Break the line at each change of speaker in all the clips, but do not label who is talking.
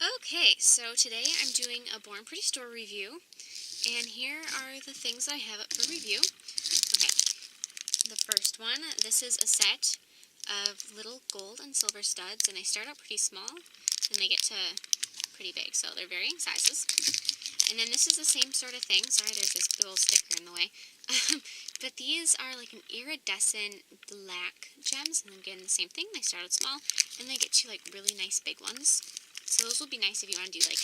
Okay, so today I'm doing a Born Pretty store review, and here are the things I have up for review. Okay, the first one, this is a set of little gold and silver studs, and they start out pretty small, and they get to pretty big, so they're varying sizes. And then this is the same sort of thing. Sorry, there's this big old sticker in the way. But these are like an iridescent black gems, and again, the same thing. They start out small, and they get to like really nice big ones. So those will be nice if you want to do like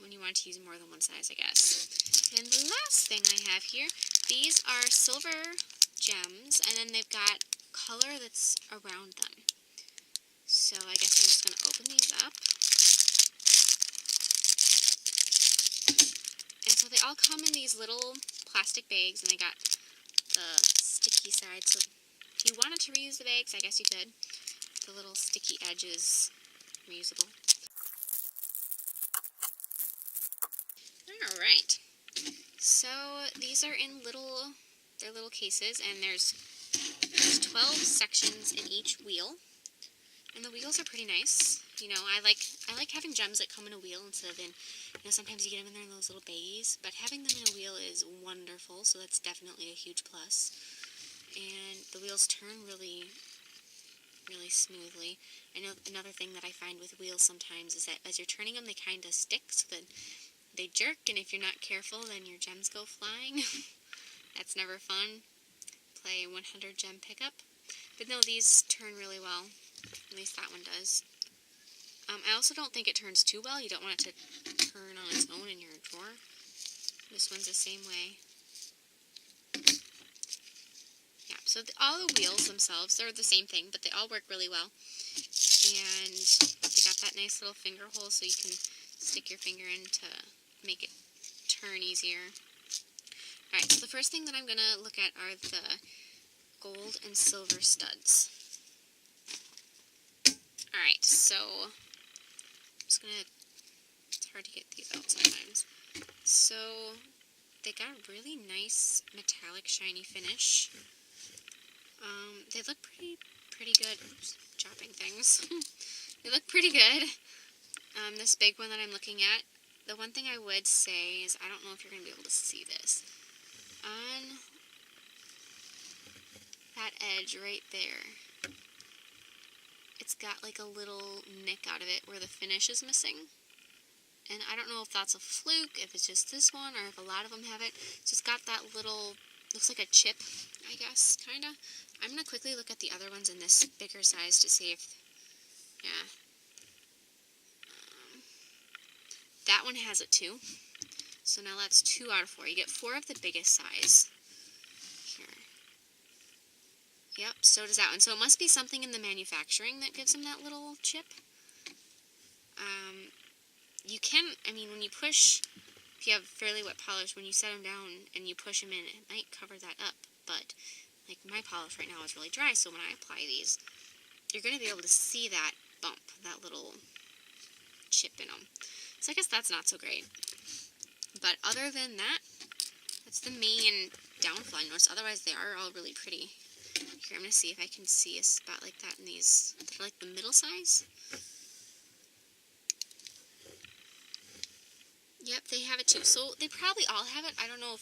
when you want to use more than one size, I guess. And the last thing I have here, these are silver gems, and then they've got color that's around them. So I guess I'm just going to open these up. And so they all come in these little plastic bags, and they got the sticky side, so if you wanted to reuse the bags, I guess you could. The little sticky edges, reusable. Alright, so these are in they're little cases, and there's 12 sections in each wheel, and the wheels are pretty nice. You know, I like having gems that come in a wheel instead of sometimes you get them in there in those little bags, but having them in a wheel is wonderful, so that's definitely a huge plus. And the wheels turn really smoothly. I know another thing that I find with wheels sometimes is that as you're turning them, they kind of stick, so that they jerk, and if you're not careful, then your gems go flying. That's never fun. Play 100 gem pickup. But no, these turn really well. At least that one does. I also don't think it turns too well. You don't want it to turn on its own in your drawer. This one's the same way. Yeah, so all the wheels themselves, they're the same thing, but they all work really well. And they got that nice little finger hole so you can stick your finger in to make it turn easier. Alright, so the first thing that I'm going to look at are the gold and silver studs. Alright, so I'm just going to, it's hard to get these out sometimes. So they got a really nice metallic shiny finish. They look pretty good. Oops, chopping things. They look pretty good. This big one that I'm looking at, the one thing I would say is, I don't know if you're going to be able to see this. On that edge right there, it's got like a little nick out of it where the finish is missing. And I don't know if that's a fluke, if it's just this one, or if a lot of them have it. So it's got that little, looks like a chip, I guess, kind of. I'm going to quickly look at the other ones in this bigger size to see if, yeah. That one has it too. So now that's 2 out of 4. You get 4 of the biggest size. Here. Yep, so does that one. So it must be something in the manufacturing that gives them that little chip. You can, when you push, if you have fairly wet polish, when you set them down and you push them in, it might cover that up. But, like, my polish right now is really dry, so when I apply these, you're going to be able to see that bump, that little chip in them. So I guess that's not so great. But other than that, that's the main downfall I noticed. Otherwise, they are all really pretty. Here, I'm going to see if I can see a spot like that in these. They're like the middle size. Yep, they have it too. So they probably all have it. I don't know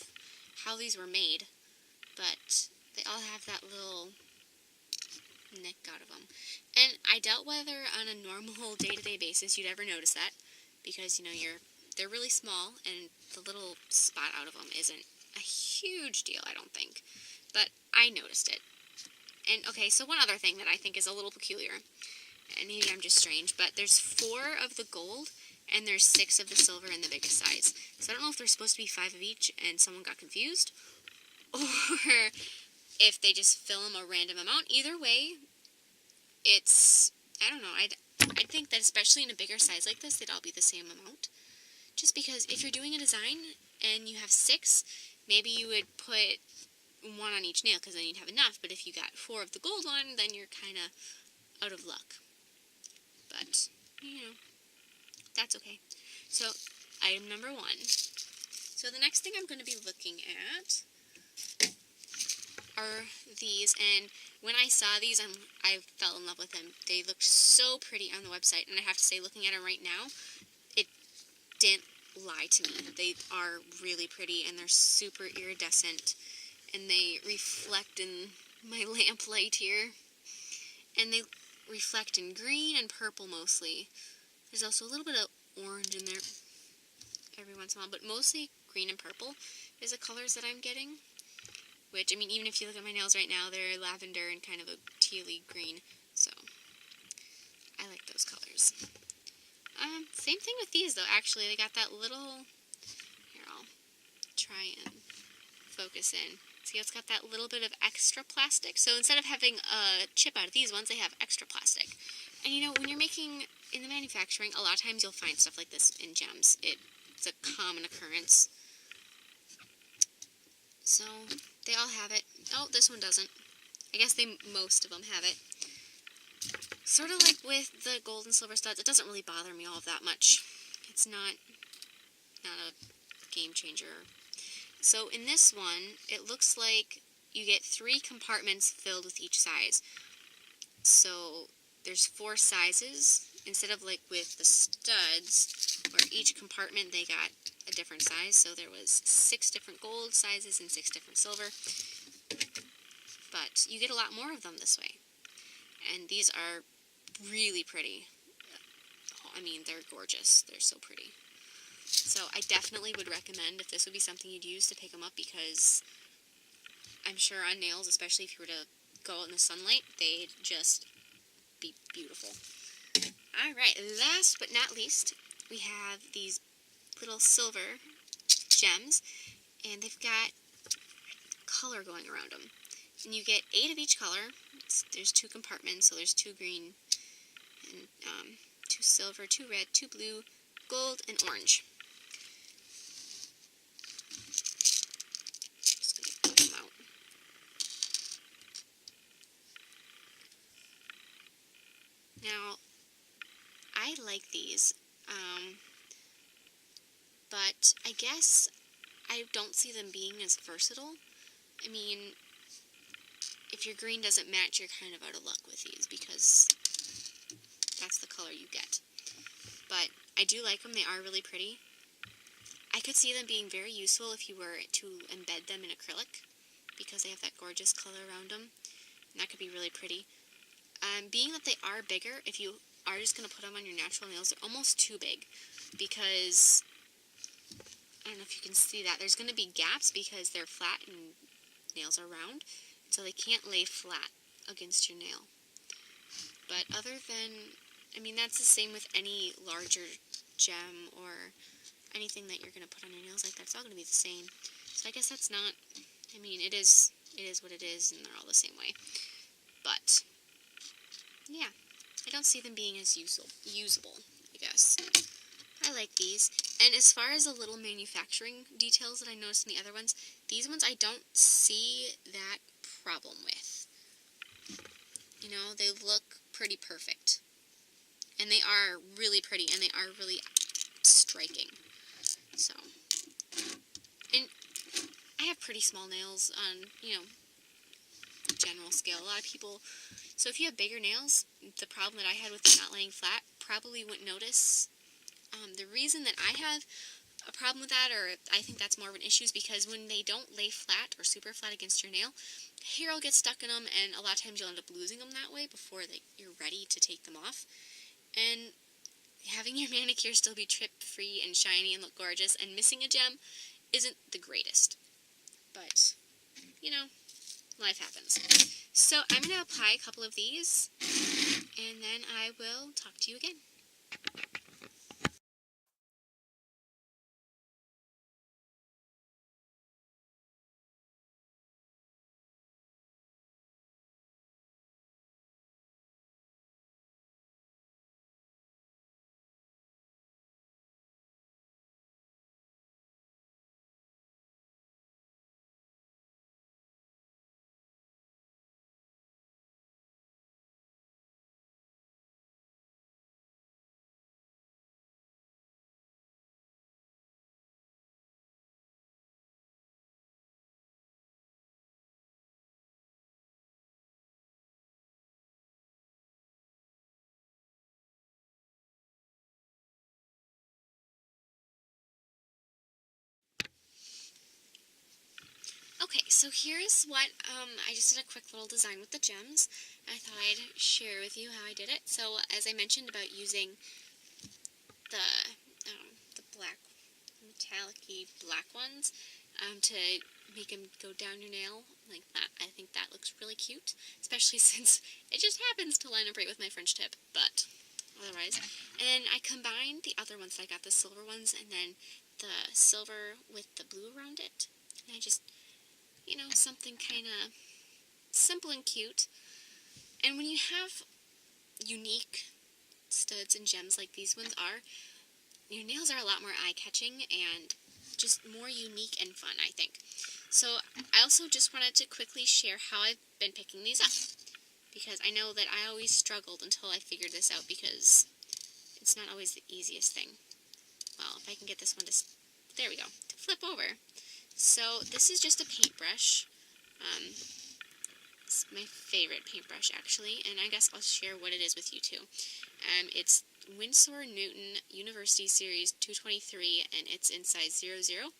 how these were made, but they all have that little nick out of them. And I doubt whether on a normal day-to-day basis you'd ever notice that, because they're really small, and the little spot out of them isn't a huge deal, I don't think. But I noticed it. And okay, so one other thing that I think is a little peculiar, and maybe I'm just strange, but there's 4 of the gold, and there's 6 of the silver in the biggest size. So I don't know if there's supposed to be 5 of each, and someone got confused, or if they just fill them a random amount. Either way, it's, I don't know, I'd think that especially in a bigger size like this, they'd all be the same amount. Just because if you're doing a design and you have 6, maybe you would put 1 on each nail, because then you'd have enough. But if you got 4 of the gold one, then you're kind of out of luck. But, that's okay. So, item number 1. So the next thing I'm going to be looking at are these, and when I saw these, I fell in love with them. They looked so pretty on the website, and I have to say, looking at them right now, it didn't lie to me. They are really pretty, and they're super iridescent, and they reflect in my lamplight here, and they reflect in green and purple mostly. There's also a little bit of orange in there every once in a while, but mostly green and purple is the colors that I'm getting. Which, I mean, even if you look at my nails right now, they're lavender and kind of a tealy green, so I like those colors. Same thing with these, though, actually. They got that little, here, I'll try and focus in. See how it's got that little bit of extra plastic? So instead of having a chip out of these ones, they have extra plastic. And, you know, when you're making, in the manufacturing, a lot of times you'll find stuff like this in gems. It's a common occurrence. So, they all have it. Oh, this one doesn't. I guess most of them have it. Sort of like with the gold and silver studs, it doesn't really bother me all that much. It's not a game changer. So in this one, it looks like you get 3 compartments filled with each size. So there's 4 sizes, instead of like with the studs, where each compartment they got a different size. So there was 6 different gold sizes and 6 different silver. But you get a lot more of them this way. And these are really pretty. I mean, they're gorgeous. They're so pretty. So I definitely would recommend, if this would be something you'd use, to pick them up, because I'm sure on nails, especially if you were to go out in the sunlight, they'd just be beautiful. Alright, last but not least, we have these little silver gems, and they've got color going around them. And you get 8 of each color. There's 2 compartments, so there's 2 green, and 2 silver, 2 red, 2 blue, gold, and orange. Just going to pull them out. Now, I like these, but I guess I don't see them being as versatile. I mean, if your green doesn't match, you're kind of out of luck with these, because that's the color you get. But I do like them. They are really pretty. I could see them being very useful if you were to embed them in acrylic, because they have that gorgeous color around them, and that could be really pretty. Being that they are bigger, if you are just going to put them on your natural nails, they're almost too big, because, I don't know if you can see that, there's going to be gaps because they're flat and nails are round, so they can't lay flat against your nail. But other than, I mean, that's the same with any larger gem or anything that you're going to put on your nails like that. It's all going to be the same. So I guess that's not, I mean, it is what it is, and they're all the same way. But, yeah, I don't see them being as usable, I guess. I like these. And as far as the little manufacturing details that I noticed in the other ones, these ones I don't see that problem with. You know, they look pretty perfect. And they are really pretty, and they are really striking. So, and I have pretty small nails on, you know, general scale. A lot of people, so if you have bigger nails, the problem that I had with them not laying flat, probably wouldn't notice. The reason that I have a problem with that, or I think that's more of an issue, is because when they don't lay flat or super flat against your nail, hair will get stuck in them, and a lot of times you'll end up losing them that way before you're ready to take them off. And having your manicure still be trip-free and shiny and look gorgeous and missing a gem isn't the greatest. But, you know, life happens. So I'm going to apply a couple of these, and then I will talk to you again. Okay, so here's what, I just did a quick little design with the gems. I thought I'd share with you how I did it. So, as I mentioned about using the black, metallic-y black ones, to make them go down your nail, like that. I think that looks really cute, especially since it just happens to line up right with my French tip, but otherwise. And then I combined the other ones, I got the silver ones, and then the silver with the blue around it, and I just, something kind of simple and cute. And when you have unique studs and gems like these ones are, your nails are a lot more eye-catching and just more unique and fun, I think. So I also just wanted to quickly share how I've been picking these up, because I know that I always struggled until I figured this out, because it's not always the easiest thing. Well, if I can get this one to, there we go, to flip over. So this is just a paintbrush. It's my favorite paintbrush, actually, and I guess I'll share what it is with you too. It's Winsor Newton University Series 223, and it's in size 00.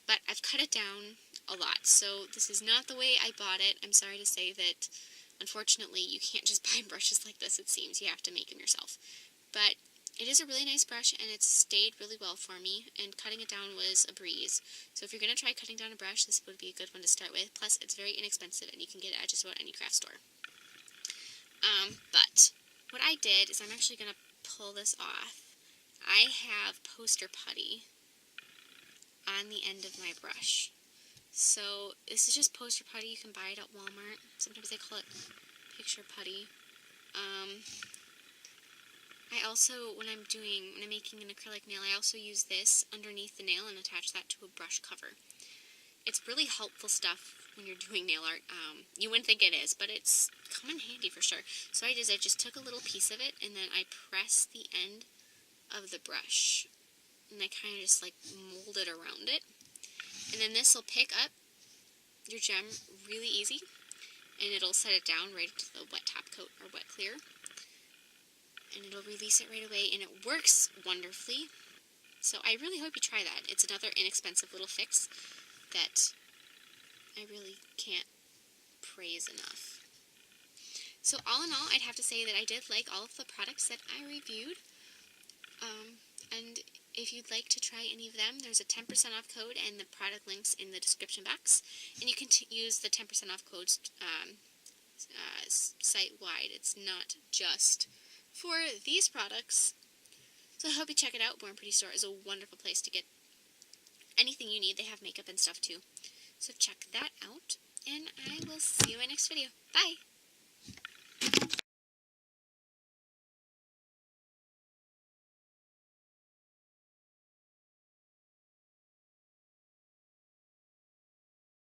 But I've cut it down a lot, so this is not the way I bought it. I'm sorry to say that, unfortunately, you can't just buy brushes like this, it seems. You have to make them yourself. But it is a really nice brush, and it's stayed really well for me, and cutting it down was a breeze. So if you're going to try cutting down a brush, this would be a good one to start with. Plus, it's very inexpensive, and you can get it at just about any craft store. But what I did is I'm actually going to pull this off. I have poster putty on the end of my brush. So this is just poster putty. You can buy it at Walmart. Sometimes they call it picture putty. I also, when I'm making an acrylic nail, I also use this underneath the nail and attach that to a brush cover. It's really helpful stuff when you're doing nail art. You wouldn't think it is, but it's come in handy for sure. So I just took a little piece of it, and then I pressed the end of the brush, and I kind of just like molded around it. And then this will pick up your gem really easy, and it'll set it down right into the wet top coat or wet clear. And it'll release it right away, and it works wonderfully. So I really hope you try that. It's another inexpensive little fix that I really can't praise enough. So all in all, I'd have to say that I did like all of the products that I reviewed. And if you'd like to try any of them, there's a 10% off code and the product links in the description box. And you can use the 10% off codes site-wide. It's not just for these products. So I hope you check it out. Born Pretty Store is a wonderful place to get anything you need. They have makeup and stuff too. So check that out, and I will see you in my next video. Bye!